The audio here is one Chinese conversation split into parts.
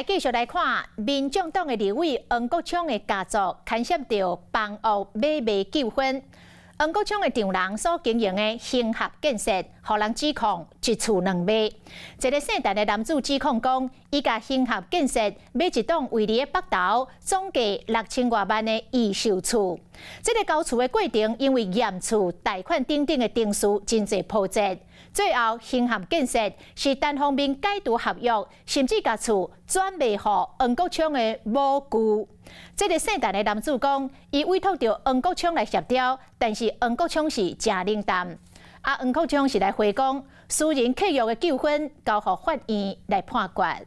来继续来看，民众党的立委黄国昌的家族牵涉到房屋买卖纠纷。黄国昌的丈人所经营的兴合建设，予人指控一厝两卖。一个姓陈的男子指控讲，伊甲兴合建设买一栋位伫北投，总价6000多万的预售厝。这个交厝的过程，因为验厝、贷款等等的定数真侪波折。最后，兴合建设是单方面解除合约，甚至把厝转卖予黄国昌的母舅。这个姓陈的男子讲，伊委托着黄国昌来协调，但是黄国昌是真冷淡。黄国昌是来回讲私人契约的纠纷，交予法院来判决。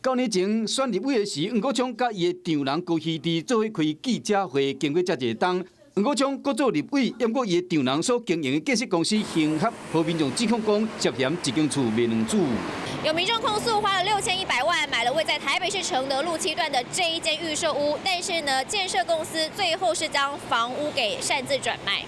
9年前选立委的时，黄国昌甲伊的丈人高希志做伙开记者会，经过这一冬。黄国昌搁做立委，验过伊的丈人所经营的建设公司兴合，和民众指控讲涉嫌一间厝卖两厝。有民众控诉花了6100万买了位在台北市承德路7段的这一间预售屋，但是呢，建设公司最后是将房屋给擅自转卖。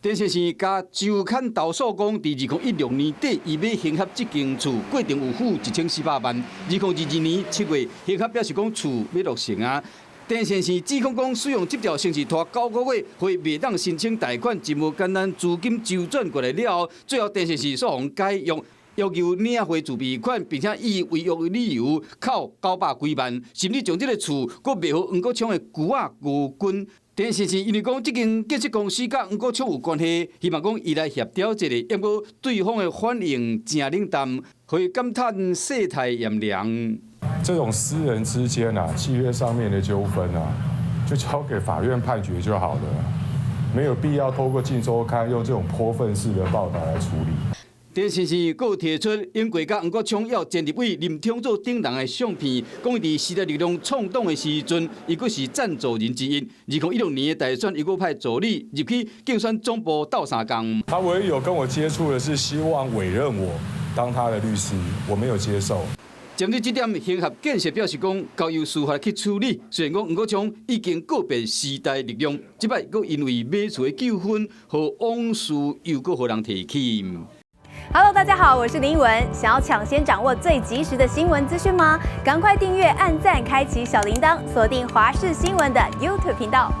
陈先生甲周刊投诉讲，伫2016年底，伊买兴合这间厝，过程有付1400万。2022年7月，兴合表示讲厝要落成啊。陈先生指控讲，使用这条程序拖9个月，会未当申请贷款，真无简单，资金周转过来了后，最后陈先生所互解约，要求领回自备款，并且以违约的理由扣900几万，甚至将这个厝搁卖予黄国昌的舅仔吴军。陈先生因为讲这间建设公司甲黄国昌有关系，希望讲伊来协调一下，结果对方的反应真冷淡，会感叹世态炎凉。这种私人之间契约上面的纠纷就交给法院判决就好了，没有必要透过《镜周刊》用这种泼粪式的报道来处理。陈先生佫提出，英国甲黄国昌要前立委林挺做顶人的相片，讲伊伫时代力量创党的时阵，伊佫是赞助人之一。2016年的大选，伊佫派助理入去竞选总部斗3工。他唯一有跟我接触的是希望委任我当他的律师，我没有接受。针对这点，兴合建设表示讲，交由司法去处理。虽然讲黄国昌已经告别时代力量，即摆佫因为买厝的纠纷和往事又佫互人提起。Hello， 大家好，我是林依文。想要抢先掌握最及时的新闻资讯吗？赶快订阅、按赞、开启小铃铛，锁定华视新闻的 YouTube 频道。